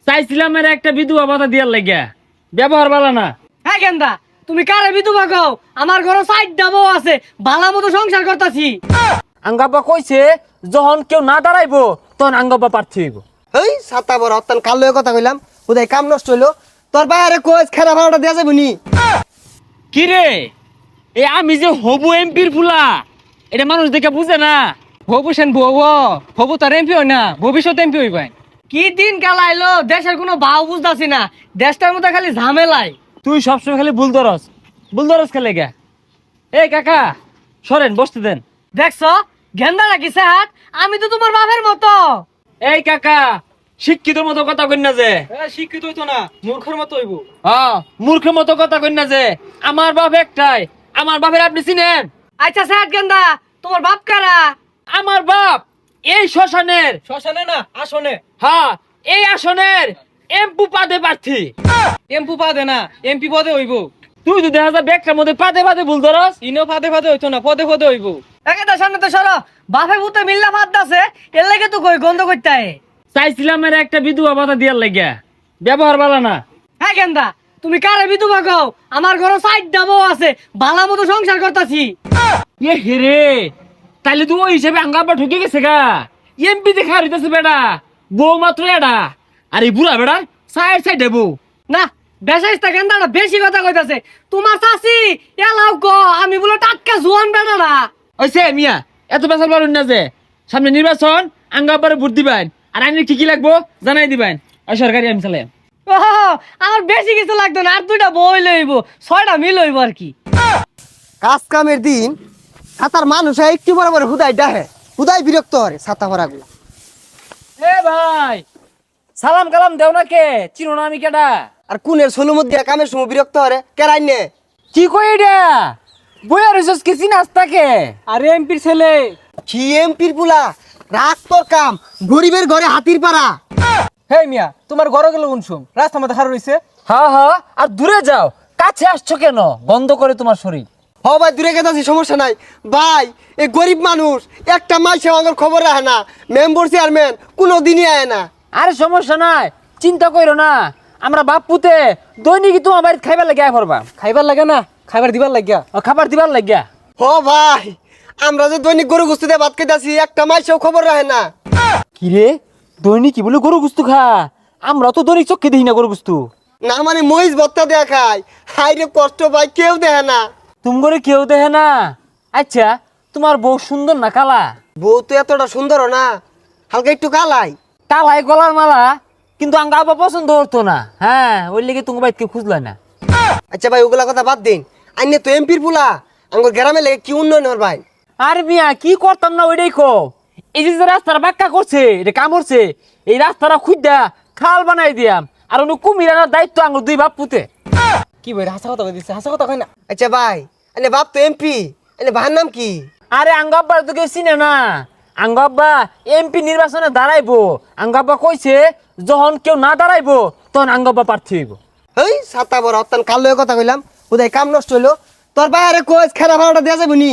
চাইছিলাম এর একটা বিধবা ভাতা দিয়ার লাগিয়া, ব্যবহার ভালো না। হ্যাঁ গেন্দা, তুমি কারে বিধবা কও? আমার ঘরে সাইড ডাবো আছে, ভালো মতো সংসার করতাছি। আঙ্গাব্বা কইছে যখন কেউ না দাঁড়াইবো তখন আঙ্গাব্বা প্রার্থী হইব। এই সাতা বড় অত্যান কাল লয়ে কথা কইলাম, উদয় কাম নষ্ট হইলো। তোর বাইরে কোচ খেলা ভাড়াটা দেওয়া যাবে নি? কি রে, এ আমি যে হবু এমপির ফুলা, এটা মানুষ দেখে বুঝে না। হবু সেন বউ, হবু তার এমপি হয় না, ভবিষ্যৎ এমপি হইবেন। কি দিন কাল আইলো, দেশের কোনো ভাও বুঝতাছি না, দেশটার মধ্যে খালি ঝামেলাই। তুই সবসময় খালি বুলদরস খেলে গা। এই কাকা সরেন, বসতে দেন। দেখছো গেন্দা নাকি হাত? আমি তো তোমার বাপের মতো। এই কাকা, শিক্ষিতর মতো কথা কই না যে। শিক্ষিত হইতো না, মূর্খের মতো হইব। হ্যাঁ, মূর্খের মতো কথা কই না যে। আমার বাপ একটাই, আমার বাপের আপনি চিনেন? আচ্ছা সাহেব গেন্দা, তোমার বাপ কারা? আমার বাপ এই শ্মশানের, শ্মশানে না আসনে। হ্যাঁ এই আসনের এমপি পদে প্রার্থী। এমপি পদে না, এমপি পদে হইব। তুই তো দেখা যায় ব্যাগটার মধ্যে পাদে বুলদরস। ইনো ফাদে ফাদে হইতো না, পদে পদে হইব। একেটা সামনে তো সরো, বাপে ভূতে মিল্লা ফাদ দাসে, এর লাগে তো কই গন্ধ করতে হয়। চাইছিলাম এর একটা বিধবা ভাতা দিয়ার লাগিয়া, ব্যবহার ভালো না। হ্যাঁ গেন্দা, তুমি কারে বিধবা কও? আমার ঘরে সাইড ডাবো আছে, ভালো মতো সংসার করতাছি। এ হেরে, তাইলে তুই ওই হিসেবে আঙ্গাব্বা ঠকে গেছে গা। এমপি দেখা হইতেছে বেটা, বউ মাত্র এডা। আর এই বুড়া বেড়া সাইড বউ। না বেশাইস্তা গেন্দাটা বেশি কথা কইতাছে। তোমার চাচি এলাও গো, আমি বলে টাটকা জোয়ান বেটারা। ওইসে মিয়া, এত বেসাল পারুন না যে। সামনে নির্বাচন, আঙ্গাব্বারে ভোট দিবেন, আর আইনের কি কি লাগবো জানাই দিবেন। ওই সরকারি আমি চালাই। ও, আমার বেশি কিছু লাগতো না, আর দুইটা বই লইব, 6টা মিল হইব আর কি। কাজ কামের দিন সাতার মানুষ একটু বড় বড় হুদাই ডাহে, হুদাই বিরক্ত হরে ছাতা ভরা গুলা। এ ভাই, সালাম কালাম দেও না কে? চিনো না আমি কেডা? আর কুনের ষোলো মধ্যে কামের সময় বিরক্ত হরে কেরাই নে। কি কই এটা? বইয়া রইছস কি চিনাস তাকে? আরে এমপির ছেলে। কি এমপির পুলা, রাগ তোর কাম, গরিবের ঘরে হাতির পাড়া। হে মিয়া, তোমার ঘরে গেল উনসুম, রাস্তা মধ্যে হার রইছে। হ্যাঁ হ্যাঁ, আর দূরে যাও, কাছে আসছো কেন? বন্ধ করে তোমার শরীর। হ ভাই দূরে গেছি, সমস্যা নাই ভাই। এই গরিব মানুষ একটা মাসে আমার খবর রাখে না, মেম্বার চেয়ারম্যান কোনো দিনই আয় না। আরে সমস্যা নাই, চিন্তা করো না। আমরা বাপ পুতে দৈনিক তোমার বাড়িতে খাইবার লাগিয়া পড়বা। খাইবার লাগে না, খাইবার দিবার লাগিয়া। ও খাবার দিবার লাগিয়া। হ ভাই, আমরা যে দৈনিক গরু গুস্তি দিয়ে ভাত খাইতেছি, একটা মাসেও খবর রাখে না। কি রে, দৈনিক কি বলে গরু গুস্তু খা? আমরা তো দৈনিক চোখে দেখি না গরু গুস্তু। না মানে মহিষ ভত্তা দেয়া খায়, হাই রে কষ্ট ভাই, কেউ দেখে না। তুমি করে কেউ দেখে না? আচ্ছা, তোমার বউ সুন্দর না কালা? বউ তো এতটা সুন্দর না, হালকা একটু কালাই। কালাই গলার মালা, কিন্তু আঙ্গা আবার পছন্দ হতো না। হ্যাঁ, ওই লেগে তুমি বাইকে খুঁজলা না। আচ্ছা ভাই ওগুলা কথা বাদ দিন, আইনে তো এমপির পুলা, আমার গ্রামে লেগে কি উন্নয়ন হর ভাই? আর মিয়া কি করতাম না ওইটাই কো। এই যে রাস্তাটা বাক্কা করছে, এটা কাম করছে, এই রাস্তাটা খুঁজা খাল বানাই দিয়াম। আর উনি কুমির আনার দায়িত্ব আঙ্গুর দুই বাপ পুতে। কি বই হাসা কথা কইছে, হাসা কথা কই না। আচ্ছা ভাই, আইনে বাপ তো এমপি, আইনে ভাইয়ের নাম কি? আরে আঙ্গাব্বা তো কেউ চিনে না। আঙ্গাব্বা এমপি নির্বাচনে দাঁড়াইবো। আঙ্গাব্বা কইছে যখন কেউ না দাঁড়াইবো তখন আঙ্গাব্বা প্রার্থী হইব। এই সাতা বড় অত্যান কাল লয়ে কথা কইলাম, উদয় কাম নষ্ট হইলো। তোর বাইরে কোচ খেলা ভাড়াটা দেওয়া যাবে নি?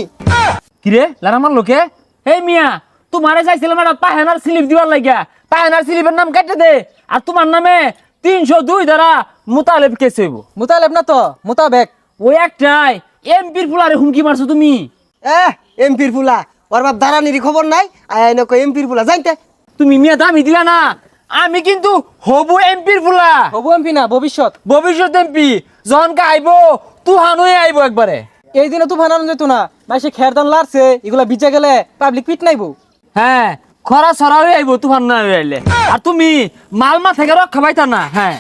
কিরে লারামার লোকে? এই মিয়া, তোমারে চাইছিলাম একটা পাহেনার স্লিপ দিবার লাগিয়া। পাহেনার স্লিপের নাম কেটে দে, আর তোমার নামে 302 দ্বারা মোতালেব কেস হইব। মুতালেব না তো, মুতাবেক। ওই একটাই এমপির ফুলারে হুমকি মারছো তুমি। এমপির পুলা, ওর বাপ দাঁড়ানির খবর নাই, আইনে কো এমপির পুলা জানতে। তুমি মিয়া দামি দিলা না। আমি কিন্তু হবু এমপির ফুলা, হবু এমপি না, ভবিষ্যৎ। ভবিষ্যৎ এমপি। যখন আইবো তুহান হয়ে আইবো একবারে। এই দিনে তো বানানো যেত না, মাসে খেরদান লারছে, এগুলা বিচে গেলে পাবলিক পিট নাইবো। হ্যাঁ, খরা ছড়া হয়ে আইবো তুফান না হয়ে আইলে। আর তুমি মালমা থেকে রক্ষা পাইতা না। হ্যাঁ।